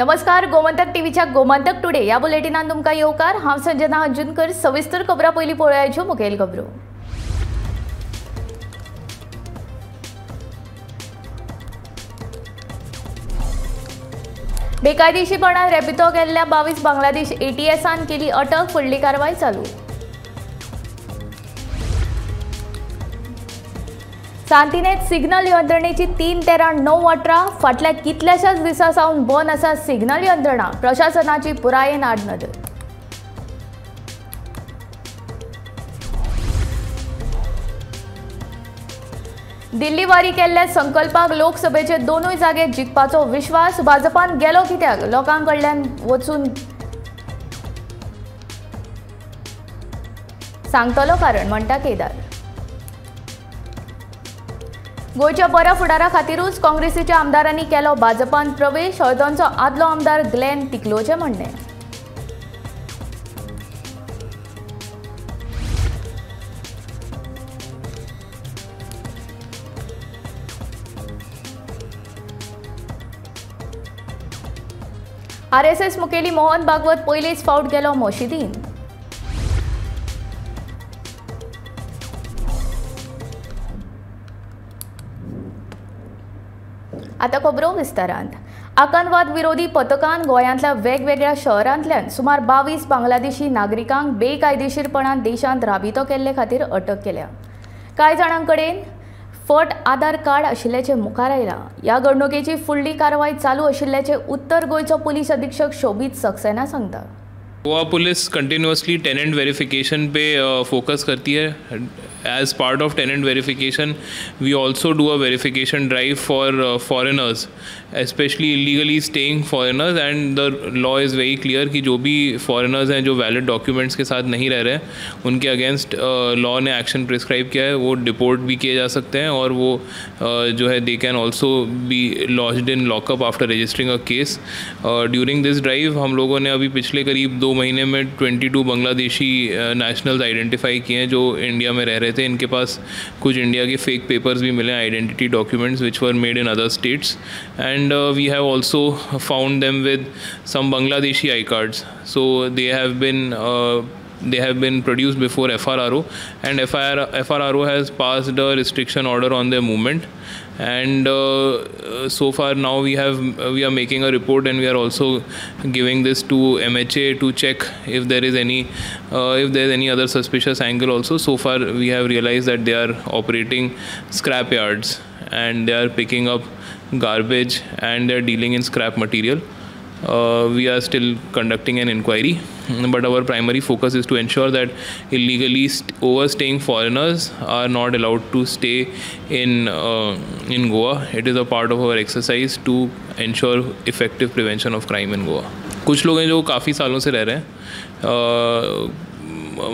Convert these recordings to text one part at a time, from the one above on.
नमस्कार, गोमंतक टीव्हीच्या गोमंतक टुडे या बुलेटिनात तुमकां येवकार। हांव संजना हंजुनकर। सविस्तर खबरां पयलीं पळोवयाच्यो मुखेल खबरो। बेकायदेशीरपणान रेबितो गेल्ल्या 22 बांगलादेश एटीएसान केली अटक, फुडली कारवाय चालू। सांतिनेत सिग्नल यंत्रणेची 3-13-9-18 फाटल्या कितल्याशाच दिसा सावन बंद आसा सिग्नल यंत्रणा, प्रशासनाची पुरायेन आड नदर। दिल्ली वारी केल्ल्या संकल्पाक लोकसभेचे दोनूय जागे जिखपाचो विश्वास, भाजपान गेलो कित्याक लोकांकडल्यान वचून सांगतलो कारण, म्हणटा केदार। गोयच्या बऱ्या फुडारा खातीरूच काँग्रेसीच्या आमदारांनी केलो भाजपान प्रवेश, हळदोणचो आदलो आमदार ग्लेन टिकलोचे म्हणणे। आरएसएस मुखेली मोहन भागवत पयलीच फावट गेलो मशिदीन। आता खबरो विस्तारांत। आतंकवाद विरोधी पथकान गोंयांतल्या वेगवेगळ्या शहरांतल्यान सुमार 22 बांगलादेशी नागरिकांक बेकायदेशीरपणान देशांत राबितो केल्ले खातीर अटक केल्या। कांय जाणांकडेन फट आधार कार्ड आशिल्ल्याचे मुखार आयला। ह्या घडणुकेची फुडली कारवाय चालू आशिल्ल्याचे उत्तर गोंयचो पुलीस अधीक्षक शोभित सक्सेना सांगता। Goa police continuously tenant verification पे फोकस करती है। As part of tenant verification we also do a verification drive for foreigners, specially illegally staying foreigners, and the law is very clear कि जो भी फॉरेनर्स हैं जो वैलिड डॉक्यूमेंट्स के साथ नहीं रह रहे हैं उनके अगेंस्ट लॉ ने एक्शन प्रिस्क्राइब किया है। वो डिपोर्ट भी किए जा सकते हैं और वो जो है they can also be lodged in lockup after registering a case. During this drive हम लोगों ने अभी पिछले करीब 2 महीने में 22 बांग्लादेशी नेशनल्स आइडेंटिफाई किए हैं जो इंडिया में रह रहे थे। इनके पास कुछ इंडिया के फेक पेपर्स भी मिले, identity documents which were made in other states, and we have also found them with some Bangladeshi I cards. So they have been produced before FRRO, and FRRO has passed a restriction order on their movement, and so far now we are making a report, and we are also giving this to MHA to check if there is any other suspicious angle also. So far we have realized that they are operating scrap yards and they are picking up garbage and they are dealing in scrap material. We are still conducting an inquiry, but our primary focus is to ensure that illegally overstaying foreigners are not allowed to stay in Goa. It is a part of our exercise to ensure effective prevention of crime in Goa. कुछ लोग हैं जो काफ़ी सालों से रह रहे हैं,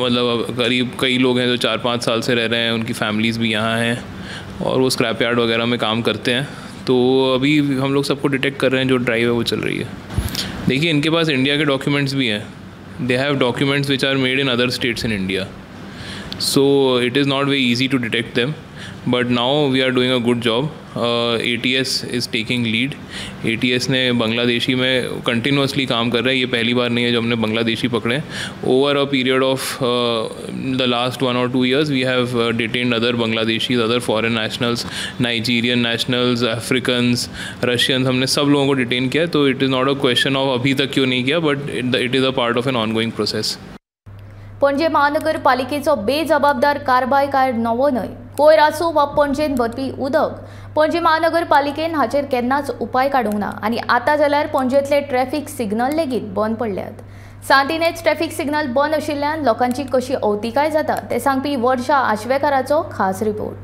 मतलब करीब कई लोग हैं जो 4-5 साल से रह रहे हैं, उनकी फैमिलीज़ भी यहाँ हैं और वो स्क्रैप यार्ड वगैरह में काम करते हैं। तो अभी हम लोग सबको डिटेक्ट कर रहे हैं, जो ड्राइव है वो चल रही है। देखिए, इनके पास इंडिया के डॉक्यूमेंट्स भी हैं, they have documents which are made in other states in India, so it is not very easy to detect them, but now we are doing a good job. ATS is taking lead. ATS ने बांग्लादेशी में continuously काम कर रहा है, ये पहली बार नहीं है जब हमने बांग्लादेशी पकड़े। Over a period of the last 1 or 2 years we have detained other Bangladeshis, other foreign nationals, Nigerian nationals, Africans, Russians, हमने सब लोगों को डिटेन किया। तो it is not a question of अभी तक क्यों नहीं किया, but it is a part of an ongoing process. पणजे महानगरपालिकेचो बेजबाबदार कारभार काय नवो न्हय, कोयर आसूं वा पणजेन भरपी उदक, पणजे महानगरपालिकेन हाचेर केन्नाच उपाय काडूंक ना आनी आतां जाल्यार पणजेंतले ट्रॅफिक सिग्नल लेगीत बंद पडल्यात। सांतिनेच ट्रॅफिक सिग्नल बंद आशिल्ल्यान लोकांची कशी अवतिकाय जाता ते सांगपी वर्षा आश्वेकाराचो खास रिपोर्ट।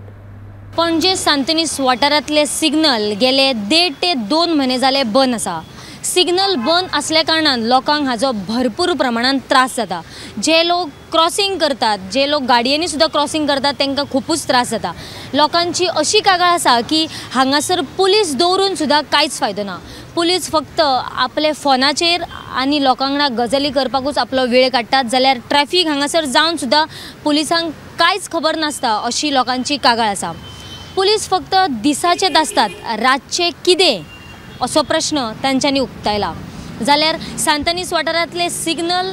पणजे सांतिनेज वाठारांतले सिग्नल गेले 1.5 ते 2 म्हयने जाले बंद आसा। सिग्नल बंद असल्या कारणान लोकांक हाजो भरपूर प्रमाणात त्रास जाता। जे लोक क्रॉसिंग करतात, जे लोक गाडयांनी सुद्धा क्रॉसिंग करतात, तांकां खूपच त्रास जाता। लोकांची अशी कागाळ आसा की हांगासर पुलीस दवरून सुद्धा कांयच फायदो ना। पुलीस फक्त आपले फोनाचेर आनी लोकांगडा गजाली करपाकूच आपलो वेळ काडटात, जाल्यार ट्रॅफिक हांगासर जावन सुद्धा पुलिसांक कांयच खबर नासता अशी लोकांची कागाळ आसा। पुलीस फक्त दिसाचेच आसतात, रातचे कितें असो प्रश्न तांच्यांनी उक्तायला। जाल्यार सांतानीस वाठारांतले सिग्नल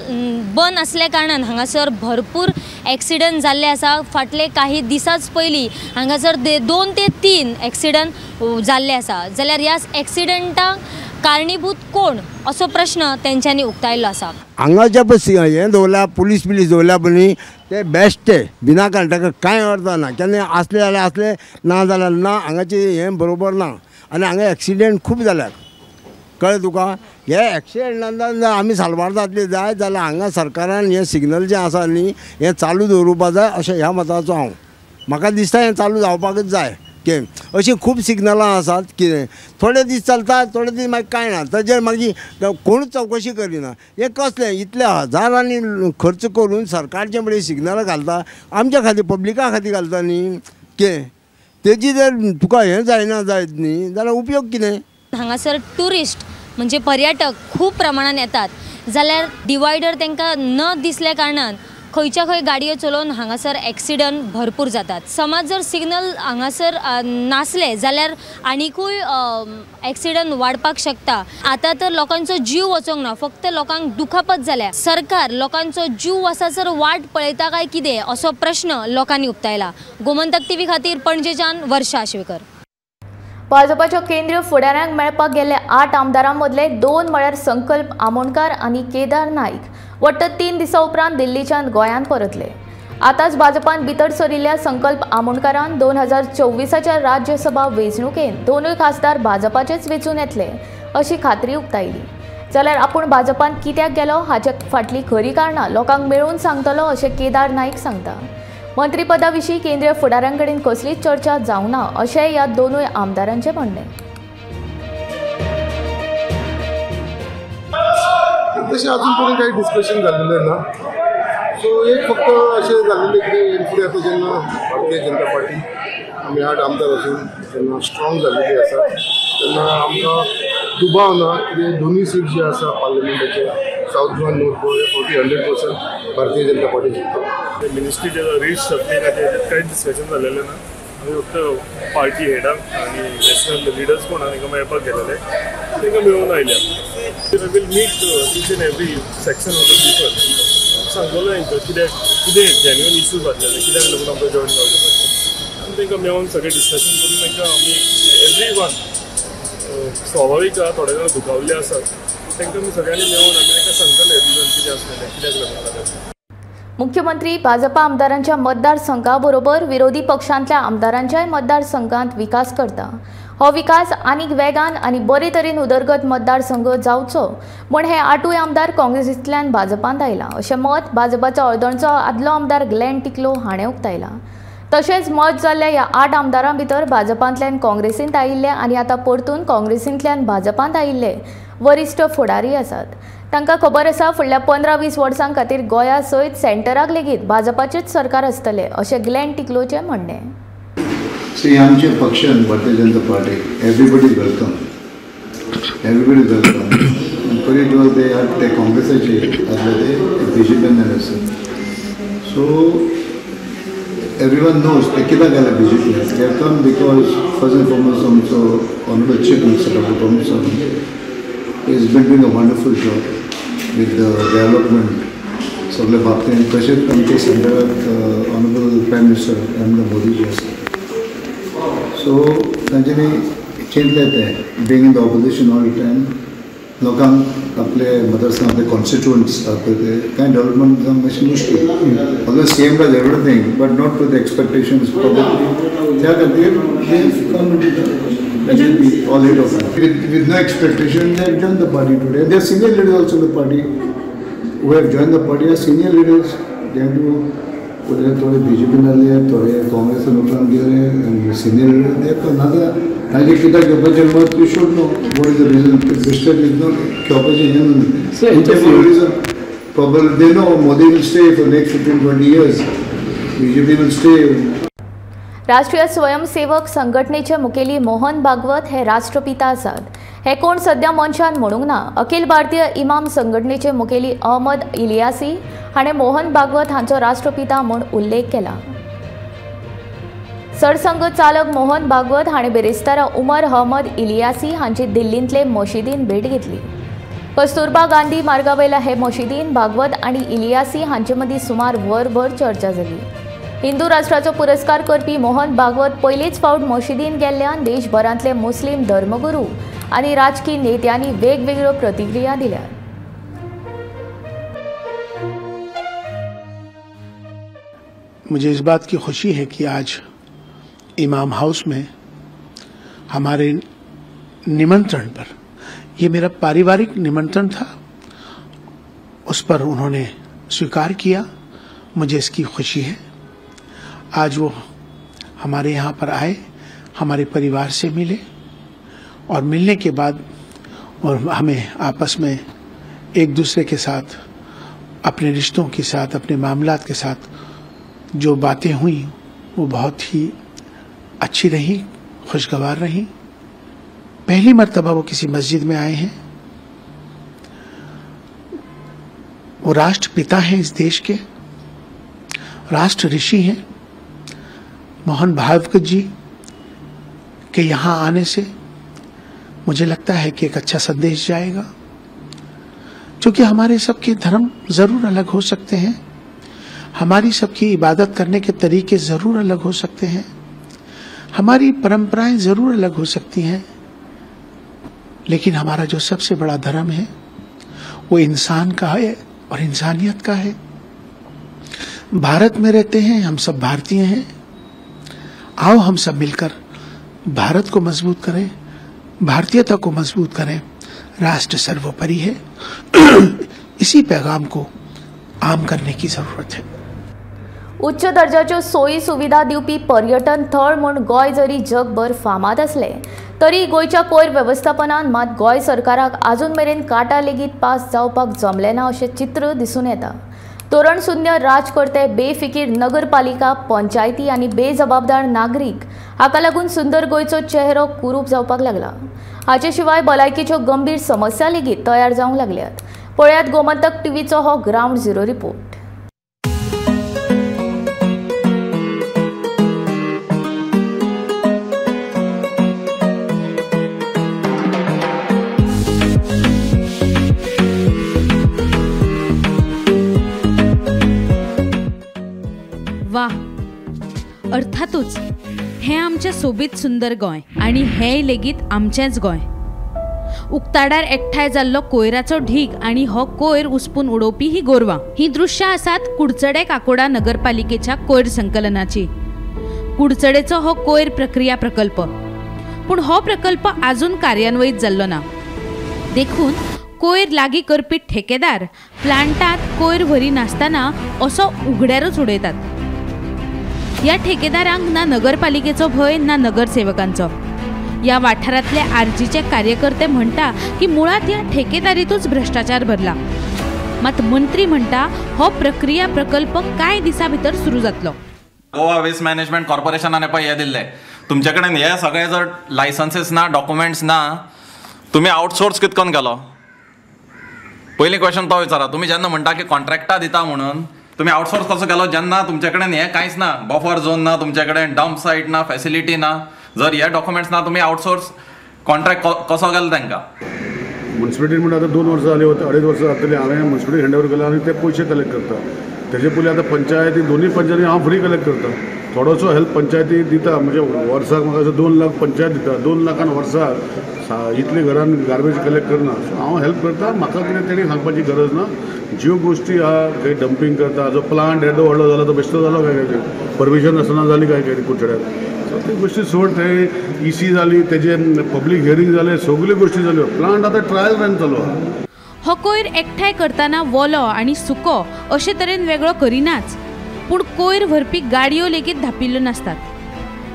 बंद आसल्या कारणान हांगासर भरपूर एक्सिडंट जाल्ले आसा। फाटले काही दिसाच पयलीं हांगासर 2 ते 3 एक्सिडंट जाल्ले आसा। जाल्यार ह्या एक्सिडंटाक कारणीभूत कोण असो प्रश्न तेंच्यांनी उक्तायल्लो आसा। हांगाचे पळय हें दवरला पुलीस दवरला पळय ते बेस्ट ते विनाकारण ताका कांय अर्थ ना। केन्ना आसले जाल्यार आसले ना जाल्यार ना। हांगाचे हें बरोबर ना आनी हांगा एक्सिडेंट खूब जाल्यात कळ्ळें तुका। हे एक्सिडेंटांतल्यान आमी साल्वार जातली जाय जाल्यार हांगा सरकारान हें सिग्नल जें आसा न्ही हें चालू दवरुपा जाय अशें ह्या मताचो हांव। म्हाका दिसता हें चालू जावपाकच जाय की अशीं खूब सिग्नलां आसात कितें थोडे दीस चलता थोडे दीस मागीर कांय ना ताजेर मागीर कोणूच चवकशी करिना। हें कसलें इतले हजारांनी खर्च करून सरकारचे म्हळ्यार सिग्नलां घालता आमच्या खातीर पब्लिका खातीर घालता न्ही कितें तेजी जर तुका हें जायना जायत न्ही जाल्यार उपयोग कितें। हांगासर टुरिस्ट म्हणजे पर्यटक खूब प्रमाणात येतात जाल्यार डिवायडर तांकां न दिसल्या कारणान खंयच्या खंय गाडयो चलोवन हांगासर एक्सिडंट भरपूर जातात। समज जर सिग्नल हांगासर नासले जाल्यार आनीकूय एक्सिडंट वाडपाक शकता। आता तर लोकांचो जीव वचोंक ना फक्त लोकांक दुखापत जाल्या। सरकार लोकांचो जीव वचासर वाट पळयता काय कितें असो प्रश्न लोकांनी उक्तायला। गोमंतक टीव्ही खातीर पणजेच्यान वर्षा आश्वेकर। भाजपाच्या केंद्रीय फुडाऱ्यांक मेळपाक गेल्ले 8 आमदारां मदले 2 म्हळ्यार संकल्प आमोणकार आनी केदार नाईक वट्ट 3 दिसां उपरांत दिल्लीच्यान गोंयांत परतले। आतांच भाजपान भितर सरिल्ल्या संकल्प आमोणकारान 2024च्या राज्यसभा वेंचणुकेंत दोनूय खासदार भाजपाचेच वेंचून येतले अशी खात्री उक्तायली। जाल्यार आपूण भाजपान कित्याक गेलो हाचे फाटली खरी कारणां लोकांक मेळून सांगतलो अशें केदार नाईक सांगता। मंत्रीपदा विशीं केंद्रीय फुडाऱ्यां कडेन कसलीच चर्चा जावना अशें ह्या दोनूय आमदारांचें म्हणणें। तशें अजून पर्यंत काही डिस्कशन जाल्लें ना। सो एक फक्त अशें जाल्लें की फुडें आतां जेन्ना भारतीय जनता पार्टी आमी 8 आमदार असून जेन्ना स्ट्रॉंग जाल्लेली आसा तेन्ना आमकां दुबाव ना की दोनूय सीट जे आसा पार्लिमेंटाचे south Goa north Goa 40-100% Bharatiya Janata party जिंकता। मिनिस्ट्री रीच जातली काही डिस्कशन जालेलें ना। आमी फक्त पार्टी हेडांक आनी नॅशनल लिडर्स कोण तांकां मेळपाक गेलेले तांकां मेळून आयल्या। Will meet each and every section of the people सांगतलो हांकां कितें जेन्युअन इश्यूज आसलेले कित्याक लागून आमकां जॉयन जावचें पडलें आनी तांकां मेळून सगळें डिस्कशन करून तांकां आमी एवरी वन स्वाभावीक थोडे जाण दुखावल्ले आसात तांकां आमी सगळ्यांनी मेळून आमी तांकां सांगतले रिजन कितें आसलेलें कित्याक लागून। मुख्यमंत्री भाजपा आमदारांच्या मतदारसंघाबरोबर विरोधी पक्षांतल्या आमदारांच्याय मतदारसंघांत विकास करता। हो विकास आनीक वेगान आनी बरे तरेन उदरगत मतदारसंघ जावचो म्हूण हे 8 आमदार काँग्रेसींतल्यान भाजपांत आयला अशें मत भाजपाचो अर्दणचो आदलो आमदार ग्लेन टिकलो हाणें उक्तायला। तशेंच मत जाल्ल्या ह्या 8 आमदारां भितर भाजपांतल्यान काँग्रेसींत आयिल्ले आनी आतां परतून काँग्रेसींतल्यान भाजपांत आयिल्ले वरिश्ठ फुडारी आसात। तांकां खबर आसा फुडल्या 15-20 वर्सां खातीर गोंया सयत सेंटराक लेगीत भाजपाचेच सरकार आसतले अशें ग्लेन टिकलोचें म्हणणें। See, आमचे पक्षान Bharatiya Janata party everybody welcome पयलीं इट वॉज ते काँग्रेसाचे आसले ते BJP आसा। सो एवरी वन नोज ते कित्याक गेले BJP they have come because first and foremost आमचो honourable chief minister doctor Pramod Sawant is been doing a wonderful job with the development सगळे बाबतींत तशेंच आमचे सेंटराक honourable prime minister Narendra Modiji आसा। सो तांच्यांनी चिंतलें तें being in the opposition all time लोकांक आपले मतदारसंघ आपले कॉन्स्टिट्युएंट्स पळय ते कांय डेवलपमेंट जावंक मातशें मुश्कील although CM does everything but not to the expectations probably त्या खातीर all 8 of them with no expectation they have joined the party today. They are senior leaders also in the party who have joined the party are senior leaders. They have to थोड़े BJP नाले थोड़े कांग्रेस नुकसान गेले and senior leaders they have another आगे कितना घेवपाचें मत you should know what is the reason Mr. is not घेवपाचें reason probably they know Modi will stay for next 15-20 years. BJP will stay. राष्ट्रीय स्वयंसेवक संघटनेचे मुखेली मोहन भागवत हे राष्ट्रपिता आसात। हे कोण सध्या मनशान म्हणूंक ना। अखिल भारतीय इमाम संघटनेचे मुखेली अहमद इलियासी हाणें मोहन भागवत हांचो राष्ट्रपिता म्हूण उल्लेख केला। सरसंघ चालक मोहन भागवत हाणें बेरेस्तार उमर अहमद इलियासी हांची दिल्लींतले मशिदीन भेट घेतली। कस्तुरबा गांधी मार्गावेल्या हे मशिदीन भागवत आणि इलियासी हांचे मदीं सुमार वरभर चर्चा जाली। हिंदू राष्ट्राचो पुरस्कार करपी मोहन भागवत पयलीच फावट मशिदीन गेल्ल्यान देशभरांतले मुस्लिम धर्मगुरू आणि राजकीय नेत्यांनी वेगवेगळ्यो प्रतिक्रिया दिल्या। मुझे इस बात की खुशी है कि आज इमाम हाउस में हमारे निमंत्रण पर, ये मेरा पारिवारिक निमंत्रण था, उस पर उन्होंने स्वीकार किया। मुझे इसकी खुशी है। आज वो हमारे यहाँ पर आए, हमारे परिवार से मिले और मिलने के बाद और हमें आपस में एक दूसरे के साथ, अपने रिश्तों के साथ, अपने मामलात के साथ जो बातें हुई वो बहुत ही अच्छी रही, खुशगवार रही। पहली मर्तबा वो किसी मस्जिद में आए हैं। वो राष्ट्रपिता हैं इस देश के, राष्ट्र ऋषि हैं। मोहन भागवत जी के यहाँ आने से मुझे लगता है कि एक अच्छा संदेश जाएगा, क्योंकि हमारे सबके धर्म जरूर अलग हो सकते हैं, हमारी सबकी इबादत करने के तरीके जरूर अलग हो सकते हैं, हमारी परंपराएं जरूर अलग हो सकती हैं, लेकिन हमारा जो सबसे बड़ा धर्म है वो इंसान का है और इंसानियत का है। भारत में रहते हैं, हम सब भारतीय हैं। आओ हम सब मिलकर भारत को मजबूत करें, भारतीयता को मजबूत करें। राष्ट्र सर्वोपरि है। इसी पैगाम को आम करने की जरूरत है। उच्च दर्जाच्यो सोयी सुविधा दिवपी पर्यटन थळ म्हूण गोंय जरी जगभर फामाद असले तरी गोंयच्या कोयर वेवस्थापनान मात गोंय सरकाराक आजून मेरेन काटा लेगीत पास जावपाक जमलें ना अशें चित्र दिसून येता। तोरणशून्य राजकर्ते, बेफिकीर नगरपालिका, पंचायती आनी बेजबाबदार नागरीक हाका लागून सुंदर गोंयचो चेहरो कुरूप जावपाक लागला। हाचे शिवाय भलायकेच्यो गंभीर समस्या लेगीत तयार जावंक लागल्यात। पळयात गोमंतक टीव्हीचो हो ग्राउंड झिरो रिपोर्ट। वा, अर्थातूच हे आमचे सोबीत सुंदर गोंय आणि हेय लेगीत आमचेंच गोंय। उक्ताडार एकठांय जाल्लो कोयराचो ढीग आणि हो कोयर उसपून उडोवपी ही गोरवां, ही दृश्यां आसात कुडचडे काकोडा नगरपालिकेच्या कोयर संकलनाची। कुडचडेचो हो कोयर प्रक्रिया प्रकल्प, पूण हो प्रकल्प आजून कार्यान्वयीत जाल्लो ना। देखून कोयर लागीं करपी ठेकेदार प्लांटात कोयर भरी नासतना असो उघड्यारूच उडयतात। या ठेकेदारांक ना नगरपालिकेचो भय ना नगरसेवकांचो। या वाठारांतले आरजीचे कार्यकर्ते म्हणटा की मुळात या ठेकेदारीतूच भ्रष्टाचार भरला। मात मंत्री म्हणटा हो प्रक्रिया प्रकल्प कांय दिसा भितर सुरू जातलो। गोवा वेस्ट मॅनेजमेंट कॉर्पोरेशनान पळय हे दिल्ले, तुमचे कडेन हे सगळे जर लायसन्सेस ना, डॉक्युमेंट्स ना, तुम्ही आउटसोर्स कितकोन केलो? पयलीं क्वेश्चन तो विचारा। तुम्ही जेन्ना म्हणटा की कॉन्ट्रॅक्टा दिता म्हणून, तुम्ही आउटसोर्स कसो केलो जेन्ना तुमचे कडेन हे कांयच ना, बफर झोन ना, तुमचे कडेन डंप साइट ना, फॅसिलिटी ना, जर हे डॉक्युमेंट्स ना, तुम्ही आउटसोर्स कॉन्ट्रॅक्ट कसो केलो तांकां? म्युन्सिपालिटी म्हणून आता 2 वर्सां जाली, 2.5 वर्सां जातली हांवें म्युन्सिपालिटी हँड ओवर केला आणि ते पयशे कलेक्ट करता। तेजे पयलीं आतां पंचायती, दोनूय पंचायती हांव फ्री कलेक्ट करता। थोडोसो हेल्प पंचायती दिता, म्हणजे वर्साक म्हाका 2 लाख पंचायत दिता, 2 लाखान वर्साक इतली घरान गार्बेज कलेक्ट करना। सो हांव हेल्प करता, म्हाका कितें तेणी सांगपाची गरज ना। ज्यो गोश्टी आहा, खंय डंपिंग करता, जो प्लांट येदो व्हडलो जालो तो बेश्टो जालो काय, परमिशन आसना जाली काय कुडचड्याक। सो ती गोश्टी सोड, थंय EC जाली, तेजे पब्लीक हियरींग जाले, सगल्यो गोश्टी जाल्यो। प्लांट आतां ट्रायल रन चालू आहा। हो कोयर एकठांय करतना वोलो आणि सुको अशे तरेन वेगळो करिनाच, पूण कोयर भरपी गाडयो लेगीत धापिल्ल्यो नासतात।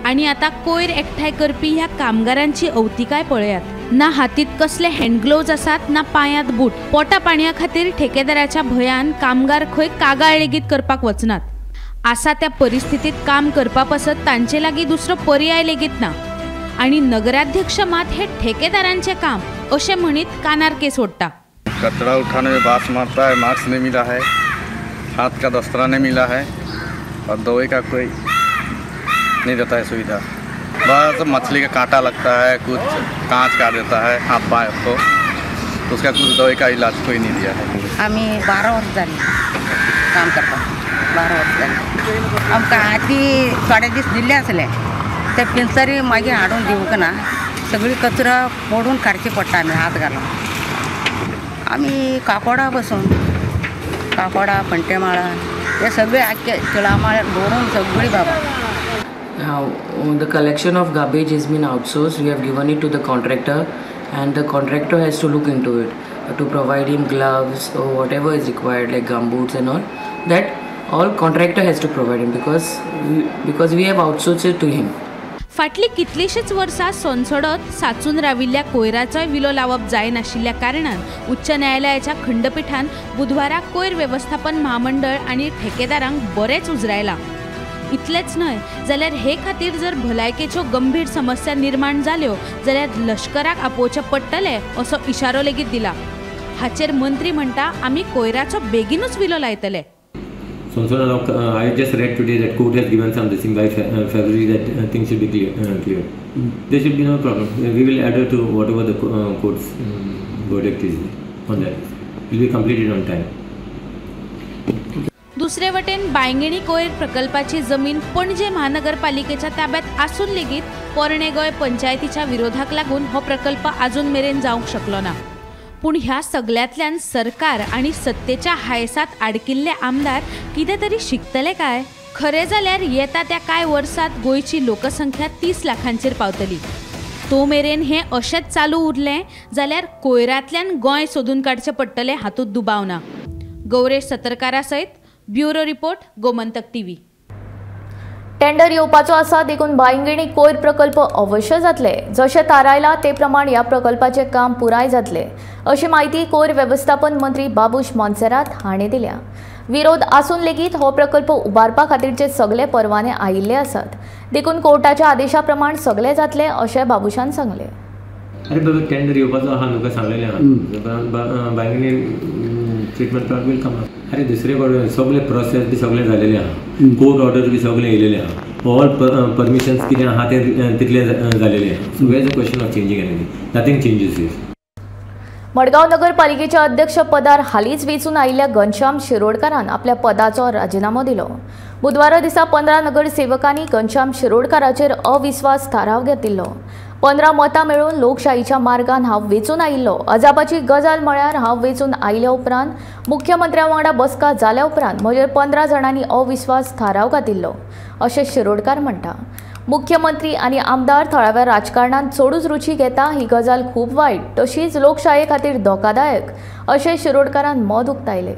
आणि आता कोयर एकठांय करपी ह्या कामगारांची अवतिकाय पळयात। ना हातीत कसले हँड ग्लोव्ज आसात, ना पांयांत बूट। पोटा पाणया खातीर ठेकेदाराच्या भयान कामगार खंय कागाळ लेगीत करपाक वचनात। आसा त्या परिस्थितीत काम करपा पासत तांचे लागीं दुसरो पर्याय लेगीत ना। आणि नगराध्यक्ष मात हे ठेकेदारांचे काम अशें म्हणीत कानार केस ओडटा। कचरा उठाने में बास मारता है, मास्क नहीं मिला है, हाथ का दस्तरा नहीं मिला है और दवाई का कोई नहीं देता है सुविधा। बस मछली का कांटा लगता है, कुछ कांच का देता है हाथ पाँव को, तो उसका कुछ दवाई का इलाज कोई नहीं दिया है। आम्ही 12 वर्ष झाली काम करता, 12 वर्ष झाली। आमकां हाती थोडे दीस दिल्ले आसले ते पिंचरी मागीर हाडून दिवंक ना, सगळी कचरो मोडून काडची पडटा आमी हात घालून। आमी काकोडा बसून काकोडा पंटेमाळा हे सगळे आख्खे तिळामाळ्यार दवरून सगळी बाबा। Now, the collection of garbage has been outsourced. We have given it to the contractor, and the contractor has to look into it to provide him gloves or whatever is required, like gumboots and all. That all contractor has to provide him because we have outsourced it to him. फाटली कितलीशीच वर्सां सोनसडत साचून राविल्ल्या कोयराचोय विलो लावप जायनाशिल्ल्या कारणान उच्च न्यायालयाच्या खंडपीठान बुधवाराक कोयर वेवस्थापन महामंडळ आनी ठेकेदारांक बरेच उजरायला। इतलेच न्हय जाल्यार हे खातीर जर भलायकेच्यो गंभीर समस्या निर्माण जाल्यो जाल्यार लश्कराक आपोवचें पडटलें असो इशारो लेगीत दिला। हाचेर मंत्री म्हणटा आमी कोयराचो बेगीनूच विलो लायतले। I just read today that court has given some decision by February that things should be clear. There should be no problem. We will adhere to whatever the court's verdict is on that. It will be completed on time. दुसरे वटेन बांयगिणी कोयर प्रकल्पाची जमीन पणजे महानगरपालिकेच्या ताब्यात आसून लेगीत पोरणे गोंय पंचायतीच्या विरोधाक लागून हो प्रकल्प अजून मेरेन जावंक शकलो ना। पूण ह्या सगळ्यांतल्यान सरकार आणि सत्तेच्या हायसात आडकिल्ले आमदार कितें तरी शिकतले काय? खरें जाल्यार येता त्या कांय वर्सांत गोंयची लोकसंख्या 30 लाखांचेर पावतली। तो मेरेन हें अशेंच चालू उरलें जाल्यार कोयरांतल्यान गोंय सोदून काडचें पडटलें हातूंत दुबाव ना। गौरेश सतरकारा सयत bureau report Gomantak TV. Tender येवपाचो आसा देखून बांयगिणी कोयर प्रकल्प अवश्य जातले। जशें थारायला ते प्रमाण ह्या प्रकल्पाचे काम पुराय जातले अशी माहिती कोयर वेवस्थापन मंत्री बाबूश मोन्सेरात हाणें दिल्या। विरोध आसून लेगीत हो प्रकल्प उबारपा खातीरचे सगळे परवाने आयिल्ले आसात, देखून कोर्टाच्या आदेशा प्रमाण सगळे जातले अशें बाबूशान सांगले। अरे बाबा टेंडर येवपाचो आहा न्हू सांगलेलें आहा, Bainguinim treatment plant will come up. अरे दुसरे कडेन सगळे प्रोसेस बी सगळे झालेले आहा, कोर्ट ऑर्डर बी सगळे येयलेले आहा, ऑल परमिशन्स कितें आहा ते तितले झालेले आहा। So where is a question of changing anything, nothing changes here. Madgaon नगरपालिकेच्या अध्यक्ष पदार हालींच वेंचून आयिल्ल्या घनश्याम शिरोडकारान आपल्या पदाचो राजिनामो दिलो। बुधवारा दिसा 15 नगरसेवकांनी घनश्याम शिरोडकाराचेर अविश्वास थाराव घेतिल्लो। 15 मतां मेळून लोकशाहीच्या मार्गान हांव वेंचून आयिल्लो। अजापाची गजाल म्हळ्यार हांव वेंचून आयिल्ल्या उपरांत मुख्यमंत्र्या वांगडा बसका जाल्या उपरांत म्हजेर 15 जाणांनी अविश्वास थाराव घातिल्लो अशें शिरोडकार म्हणटा। मुख्यमंत्री आनी आमदार थळाव्या राजकारणांत चडूच रुची घेता ही गजाल खूब वायट, तशीच लोकशाये खातीर धोकादायक अशें शिरोडकारान मत उक्तायलें।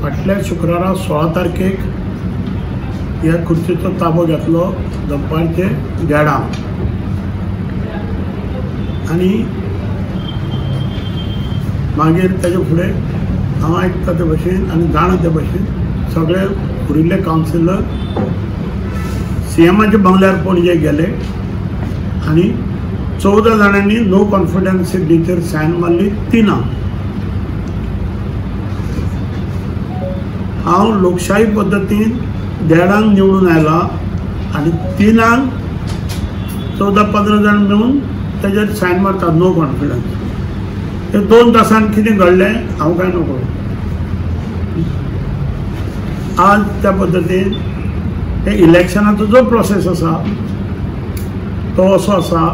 फाटल्या शुक्रारा 16 तारखेक ह्या खुर्चीचो ताबो घेतलो दनपारचे 11:00 आनी मागीर तेजे फुडें हांव आयकता ते भशेन आनी जाणा ते भशेन सगळे उरिल्ले कावन्सिलर सीएमाच्या बंगल्यार पणजे गेले आनी 14 जाणांनी नो कॉन्फिडन्स सिग्नेचर सायन मारली 3। हांव लोकशाही पद्दतीन 1:30 निवडून आयला आनी 3 14-15 जाण मेळून तेजेर सायन मारतात नो कॉन्फिडन्स। हे 2 तासान कितें घडलें हांव काय नको। आज त्या पद्दतीन हे इलेक्शनाचो जो प्रोसेस आसा तो असो आसा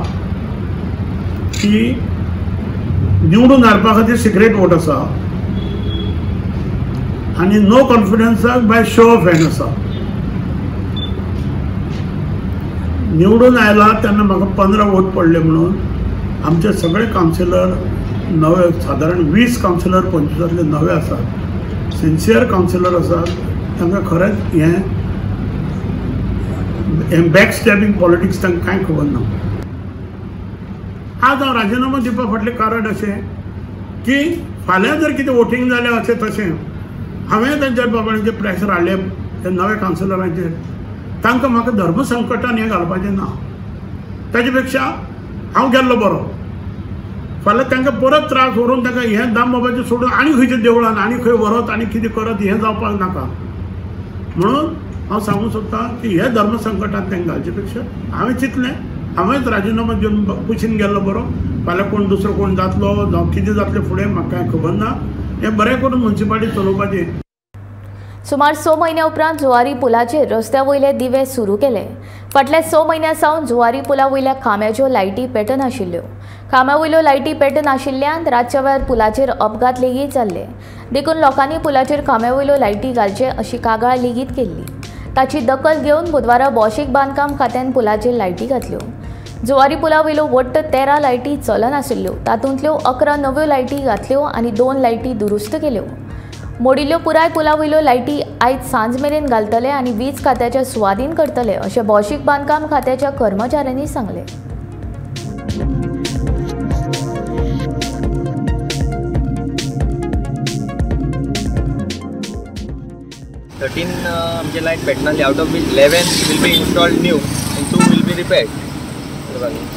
की निवडून हाडपा खातीर सिक्रेट वोट आसा आनी नो कॉन्फिडन्साक बाय शो ऑफ हँड आसा। निवडून आयला तेन्ना म्हाका 15 वोट पडले म्हणून आमचे सगळे कावन्सिलर नवे, सादारण 20 कावन्सिलर 25 नवे आसात, सिन्सियर कावन्सिलर आसात, तांकां खरेंच हें बॅक स्टॅबिंग पॉलिटिक्स तांकां कांय खबर ना। आज हांव राजिनामो दिवपा फाटलें कारण अशें की फाल्यां जर कितें वोटींग जालें अशें तशें हांवें तेंचेर बाबांचेर प्रेशर हाडलें ते नवे कावन्सिलरांचेर, तांकां म्हाका धर्मसंकटान हें घालपाचें ना। ताचे पेक्षा हांव गेल्लो बरो, फाल्यां तांकां परत त्रास व्हरून तांकां हें दाम बाबाचें सोडून आनी खंयच्या देवळान आनी खंय व्हरत आनी कितें करत हें जावपाक नाका। म्हणून हांव सांगूंक सोदतां की हे धर्मसंकटांत तांकां घालचे पेक्षा हांवें चिंतलें हांवेंच राजिनामा घेवन कुशीन गेल्लो बरो, फाल्यां कोण दुसरो कोण जातलो जावं कितें जातलें फुडें म्हाका कांय खबर ना. हें बरें करून म्युनिसिपालिटी चलोवपाचें. सुमार 6 म्हयन्या उपरांत जुवारी पुलाचेर रस्त्या वयले दिवे सुरू केले. फाटल्या 6 म्हयन्यां सावन जुवारी पुला वयल्या खांब्याच्यो लायटी पेटनाशिल्ल्यो. खांब्या वयल्यो लायटी पेटनाशिल्ल्यान रातच्या वेळार पुलाचेर अपघात लेगीत जाल्ले. देखून लोकांनी पुलाचेर खांब्या वयल्यो लायटी घालचे अशी कागाळ लेगीत केल्ली. ताची दखल घेवन बुधवारा भौशीक बांदकाम खात्यान पुलाचेर लायटी घातल्यो. जुवारी पुला वयल्यो वट्ट 13 लायटी चलनाशिल्ल्यो. तातूंतल्यो 11 नव्यो लायटी घातल्यो आनी 2 लायटी दुरुस्त केल्यो. मोडिल्ल्यो पुराय पुला वयल्यो लायटी आयज सांज मेरेन घालतले आनी वीज खात्याच्या सुवादीन करतले अशें भौशीक बांदकाम खात्याच्या कर्मचाऱ्यांनी सांगलें. 13 आमचे लाईट पेटनाली, out of which 11 will be installed new and 2 will be repaired.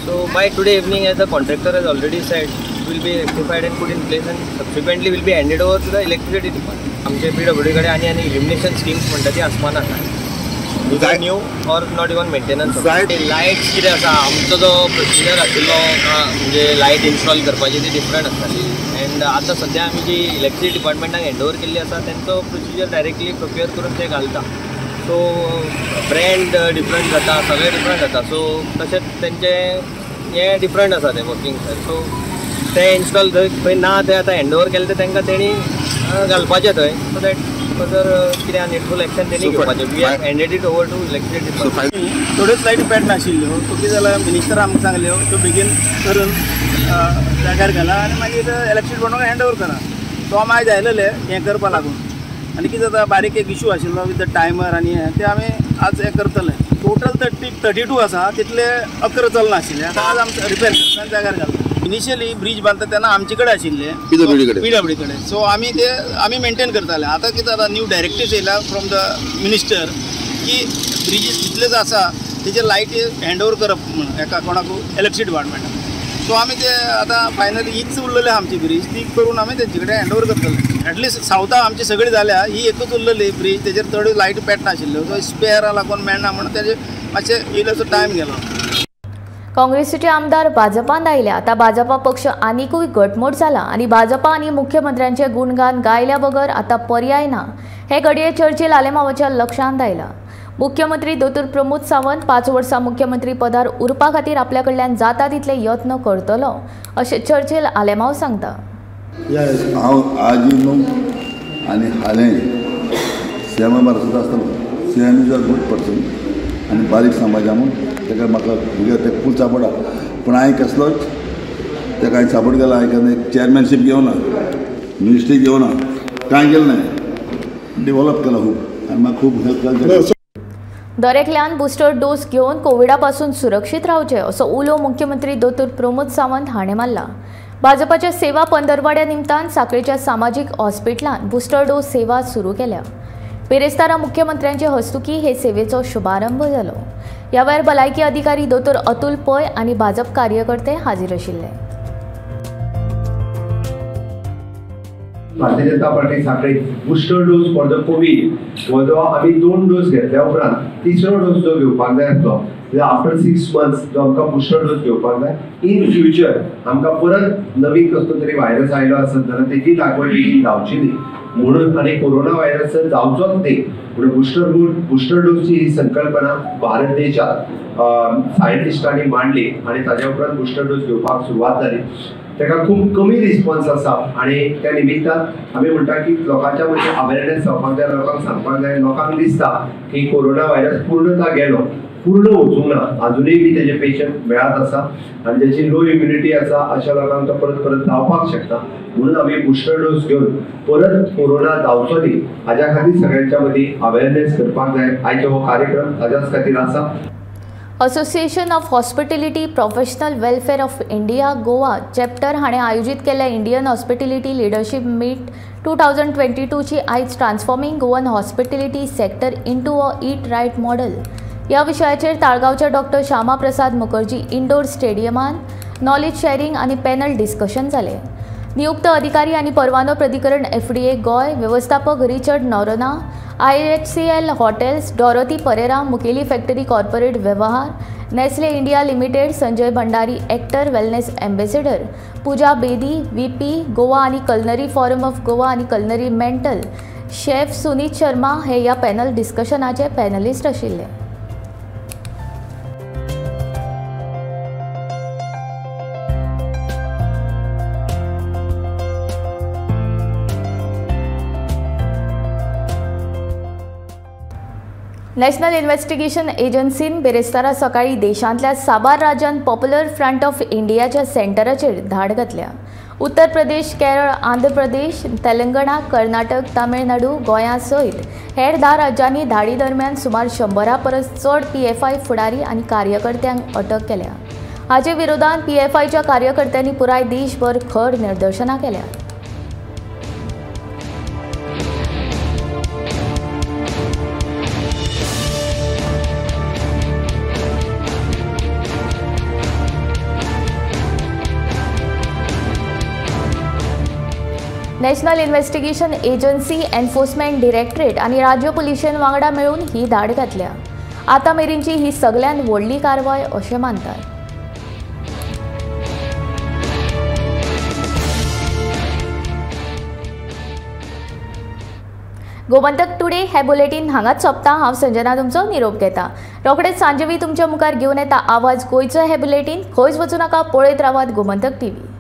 So by today evening, as the contractor has already said, will be rectified and put in place and subsequently will be handed over to the electricity department. आमचे PWD कडे आणि illumination schemes म्हणटा ती आसमानात आसा. New और not even maintenance. Lights कितें आसा, आमचो जो प्रोसिजर आशिल्लो म्हणजे लायट इन्स्टॉल करपाची ती डिफरंट आसताली. एंड आतां सद्या आमी जी इलेक्ट्रिसिटी डिपार्टमेंटाक हँड ओवर केल्ली आसा तेंचो प्रोसिजर डायरेक्टली प्रोक्युअर करून ते घालता. सो ब्रँड डिफरंट जाता, सगळें डिफरंट जाता. सो तशेंच तेंचें हें डिफरंट आसा तें वर्किंग. सो ते इन्स्टॉल खंय ना ते आतां हँड ओवर केले ते तांकां तेणी घालपाचें थंय. सो दॅट फर्दर कितें नीडफूल एक्शन तेणी घेवपाचें. We have handed it over to electricity department. थोड्योच लायटी पेटनाशिल्ल्यो, सो कितें जाल्यार मिनिस्टर आमकां सांगल्यो त्यो बेगीन करून जाग्यार घाला आनी मागीर इलेक्ट्रिसिटी डिपार्टमेंटाक हँड ओवर करा. सो आमी आयज आयलेले हें करपा लागून. आनी कितें जाता, बारीक एक इशू आशिल्लो विथ द टायमर आनी हें ते आमी आज हें करतले. टोटल 32 आसा, तितले 11 चलनाशिल्ले. आतां आज आमकां रिपेर करता आनी जाग्यार घालता. इनिशियली ब्रिज बांदता तेन्ना आमचे कडेन आशिल्ले PWD कडेन. सो आमी मेंटेन करताले. आतां कितें जाता, न्यू डायरेक्टिव्स येयला फ्रॉम द मिनिस्टर की ब्रिजीस जितलेच आसा तेजे लायटी हँड ओवर करप म्हणून एका कोणाकू इलेक्ट्रिसिटी डिपार्टमेंटाक. सो आमी ते आतां फायनली हीच उरलेली आमची ब्रिज, ती करून आमी तेंचे कडेन हँड ओवर करतले. एटलिस्ट सावथा आमची सगळी जाल्या, ही एकूच उरलेली ब्रिज, तेजेर थोड्यो लायटी पेटनाशिल्ल्यो. सो स्पेअरा लागून मेळना म्हणून तेजे मातशें इल्लोसो टायम गेलो. काँग्रेसीचे आमदार भाजपांत आयले. आता भाजपा पक्ष आनीकूय घटमूट जाला आनी भाजपा आनी मुख्यमंत्र्यांचे गुणगान गायल्या बगर आता पर्याय ना. हे घडये चर्चेल आलेमावाच्या लक्षांत आयला. मुख्यमंत्री दोतोर प्रमोद सावंत 5 वर्सां मुख्यमंत्री पदार उरपा खातीर आपल्या कडल्यान जाता तितले यत्न करतलो अशें चर्चेल आलेमाव सांगता. हांव आजी न्हू आनी हालें सीएमा मार्फत आसतलो. CM is a good person आनी बारीक समाजामून ताका म्हाका ते फूल सापोर्ट आहा. पूण हांवें कसलोच ताका हांवें सापोर्ट केला. हांवें केन्ना एक चॅरमॅनशीप घेवना, मिनिस्ट्री घेवना, कांय केलें ना. डेवलप केला खूब आनी म्हाका खूब हेल्प केला. दरेकल्यान बुस्टर डोस घेवन कोविडापासून सुरक्षीत रावचे असो उलो मुख्यमंत्री दोतोर प्रमोद सावंत हाणें मारला. भाजपाच्या सेवा पंदरवाड्या निमतान सांखळेच्या सामाजीक हॉस्पिटलांत बुस्टर डोस सेवा सुरू केल्या. पेरेस्तारा मुख्यमंत्र्यांचे हस्तुकी हे सेवेचो शुभारंभ जालो. ह्या वेळार भलायकी अधिकारी दोतोर अतुल पै आनी भाजप कार्यकर्ते हाजीर आशिल्ले. Bharatiya Janata party Sankhali booster dose for the Covid हो जो आमी 2 डोस घेतल्या उपरांत तिसरो डोस जो घेवपाक जाय आसलो. आफ्टर 6 months जो आमकां बुस्टर डोस घेवपाक जाय. इन फ्युचर आमकां परत नवीन कसलो तरी व्हायरस आयलो आसत जाल्यार तेजी लागवड बेगीन जावची न्ही म्हणून आनी कोरोना व्हायरस जावचोच न्ही म्हणून बुस्टर डोसची ही संकल्पना भारत देशात सायंटिस्टांनी मांडली आनी ताज्या उपरांत बुस्टर डोस घेवपाक सुरवात जाली. ताका खूब कमी रिस्पॉन्स आसा आनी त्या निमित्तान आमी म्हणटा की लोकांच्या मदीं अवेरनेस जावपाक जाय, लोकांक सांगपाक जाय. लोकांक दिसता की कोरोना व्हायरस पूर्णता गेलो, पूर्ण वचूंक ना. अजुनूय बी तेजे पेशंट मेळत आसा आनी जेची लो इम्युनिटी आसा अशा लोकांक तो परत जावपाक शकता. म्हणून आमी बुस्टर डोस घेवन परत कोरोना जावचो न्ही हाज्या खातीर सगळ्यांच्या मदीं अवेरनेस करपाक जाय. आयचो हो कार्यक्रम ताज्याच खातीर आसा. Association of hospitality professional welfare of India Goa chapter हाणें आयोजीत केल्ल्या इंडियन हॉस्पिटॅलिटी लिडरशीप मीट 2022 ची आयज transforming Goan hospitality sector into a eat right model ह्या विशयाचेर ताळगांवच्या डॉक्टर श्यामा प्रसाद मुखर्जी इंडोर स्टेडियमान नॉलेज शेअरिंग आनी पॅनल डिस्कशन जालें. नियुक्त अधिकारी आनी परवानो प्राधिकरण FDA गोय, व्यवस्थापक Richard Noronha, IHCL hotels, Dorothy Pereira, मुखेली फॅक्टरी कॉर्पोरेट वेव्हार, Nestle India Limited Sanjay Bhandari actor wellness ambassador, Pooja Bedi VP Goa आणि कलनरी फॉरम ऑफ गोवा आणि culinary mental chef Sunit Sharma हे या पॅनल डिस्कशनाचे पॅनलिस्ट आशिल्ले. नॅशनल इन्व्हेस्टिगेशन एजन्सीन बेरेस्तारा सकाळी देशांतल्या साबार राज्यांत पॉप्युलर फ्रंट ऑफ इंडियाच्या सेंटराचेर धाड घातल्या. उत्तर प्रदेश, केरळ, आंध्र प्रदेश, तेलंगणा, कर्नाटक, तामिळनाडू, गोंया सयत हेर 10 राज्यांनी धाडी दरम्यान सुमार 100 परस चड PFI फुडारी आनी कार्यकर्त्यांक अटक केल्या. हाचे विरोधात PFIच्या कार्यकर्त्यांनी पुराय देशभर खर निदर्शनां केल्या. National investigation agency, enforcement directorate आणि राज्य पुलिशेन वांगडा मेळून ही धाड घातल्या. आता मेरेनची ही सगळ्यांत व्हडली कारवाय अशें मानतात. गोमंतक टुडे हे बुलेटिन हांगाच सोंपता. हांव संजना तुमचो निरोप घेता. रोखडेच सांजवी तुमच्या मुखार घेवन येता आवाज गोंयचो हे बुलेटिन. खंयच वचूं नाका, पळयत रावात गोमंतक TV.